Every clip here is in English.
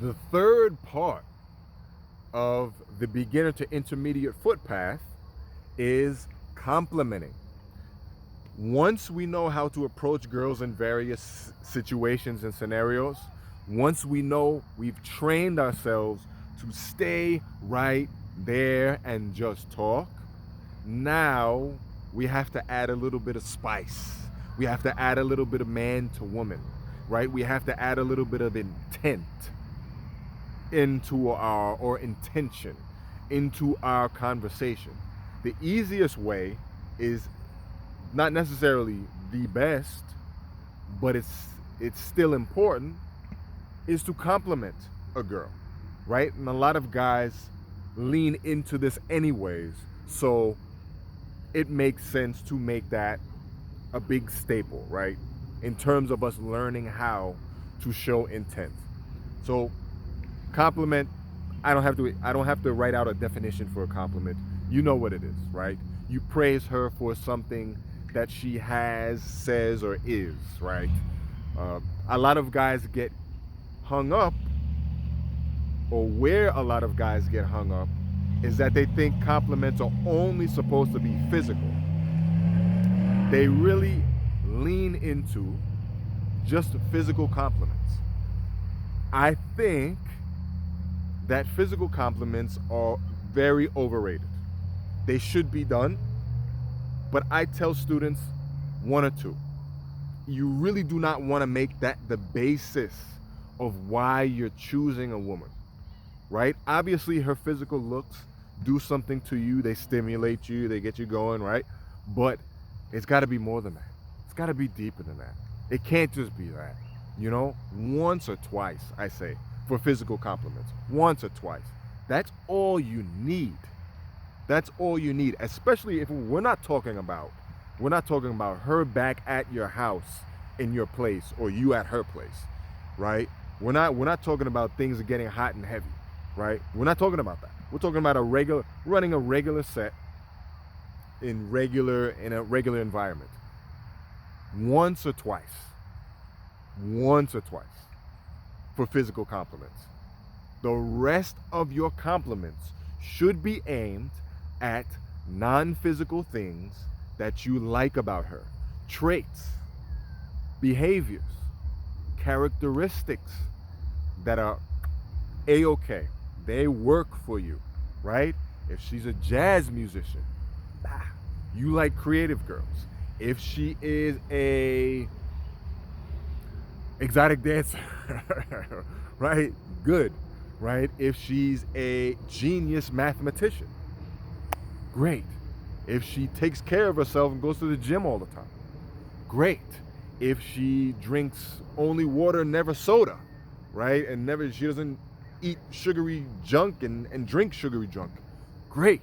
The third part of the beginner to intermediate footpath is complimenting. Once we know how to approach girls in various situations and scenarios, once we know we've trained ourselves to stay right there and just talk, now we have to add a little bit of spice. We have to add a little bit of man to woman, right? We have to add a little bit of intent into our, or intention into our conversation. The easiest way is not necessarily the best, but it's still important, is to compliment a girl, right? And a lot of guys lean into this anyways, so it makes sense to make that a big staple, right? In terms of us learning how to show intent. So compliment, I don't have to write out a definition for a compliment. You know what it is, right? You praise her for something that she has, says, or is, right? A lot of guys get hung up, or where a lot of guys get hung up is that they think compliments are only supposed to be physical. They really lean into just physical compliments. I think that physical compliments are very overrated. They should be done, but I tell students one or two. You really do not want to make that the basis of why you're choosing a woman, right? Obviously, her physical looks do something to you. They stimulate you, they get you going, right? But it's got to be more than that. It's got to be deeper than that. It can't just be that, once or twice, I say, for physical compliments. Once or twice. That's all you need. That's all you need, especially if we're not talking about her back at your house in your place, or you at her place, right? We're not talking about things getting hot and heavy, right? We're not talking about that. We're talking about running a regular set in a regular environment. Once or twice for physical compliments. The rest of your compliments should be aimed at non-physical things that you like about her. Traits, behaviors, characteristics that are a-okay. They work for you, right? If she's a jazz musician, you like creative girls. If she is a exotic dancer, right? Good, right? If she's a genius mathematician, great. If she takes care of herself and goes to the gym all the time, great. If she drinks only water, never soda, right? And she doesn't eat sugary junk and drink sugary junk, great,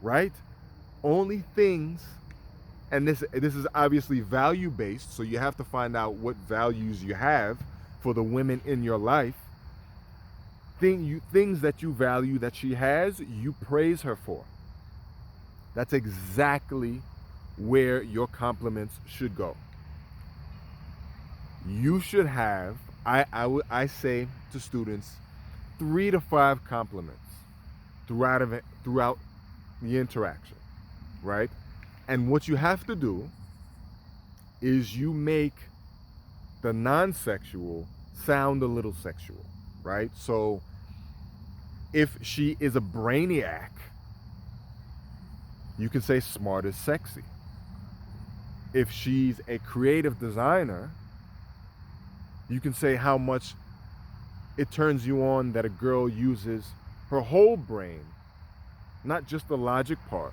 right? Only things, and this is obviously value based, so you have to find out what values you have for the women in your life. Things that you value that she has, you praise her for. That's exactly where your compliments should go. You should have, I say to students, 3 to 5 compliments throughout the interaction, right? And what you have to do is you make the non-sexual sound a little sexual, right? So if she is a brainiac, you can say smart is sexy. If she's a creative designer, you can say how much it turns you on that a girl uses her whole brain, not just the logic part,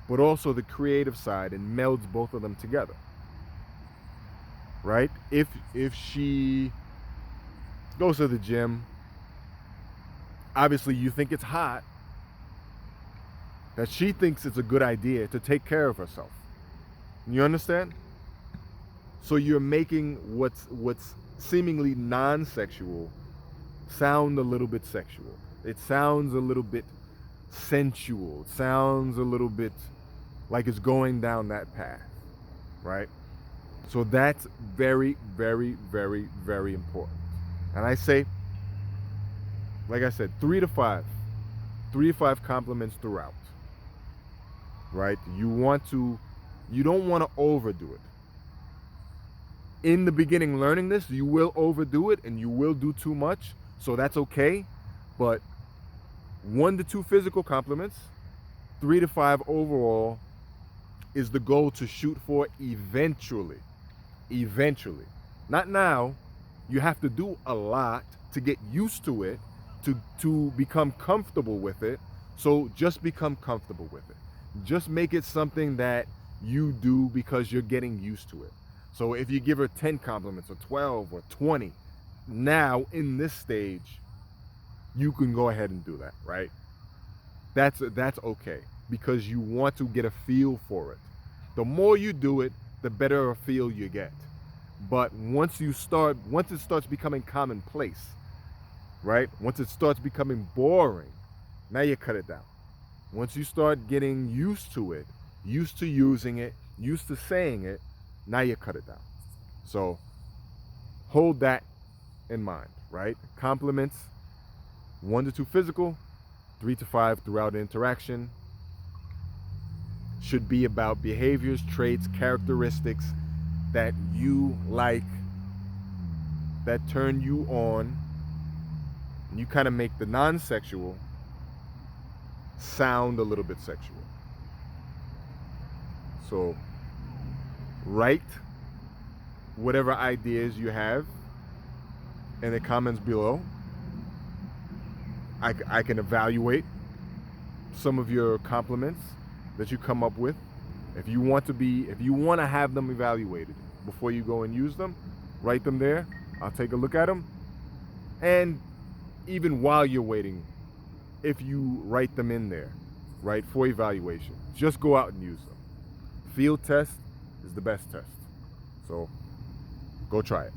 but also the creative side, and melds both of them together, right? If she goes to the gym, obviously you think it's hot that she thinks it's a good idea to take care of herself. You understand? So you're making what's seemingly non-sexual sound a little bit sexual. It sounds a little bit sensual. It sounds a little bit like it's going down that path, right? So that's very, very, very, very important. And I say like I said, 3 to 5 compliments throughout, right? You don't want to overdo it. In the beginning, learning this, you will overdo it and you will do too much, so that's okay. But 1 to 2 physical compliments, 3 to 5 overall is the goal to shoot for eventually. Eventually. Not now. You have to do a lot to get used to it, to become comfortable with it. So just become comfortable with it. Just make it something that you do because you're getting used to it. So if you give her 10 compliments or 12 or 20, now in this stage, you can go ahead and do that, right? That's okay, because you want to get a feel for it. The more you do it, the better a feel you get. But once it starts becoming commonplace, right? Once it starts becoming boring, now you cut it down. Once you start getting used to it, used to using it, used to saying it, now you cut it down. So hold that in mind, right? Compliments, 1 to 2 physical, 3 to 5 throughout interaction. Should be about behaviors, traits, characteristics that you like, that turn you on. And you kind of make the non-sexual sound a little bit sexual. So write whatever ideas you have in the comments below. I can evaluate some of your compliments that you come up with. If you want to have them evaluated before you go and use them, write them there. I'll take a look at them. And even while you're waiting, if you write them in there, right, for evaluation, just go out and use them. Field test is the best test. So go try it.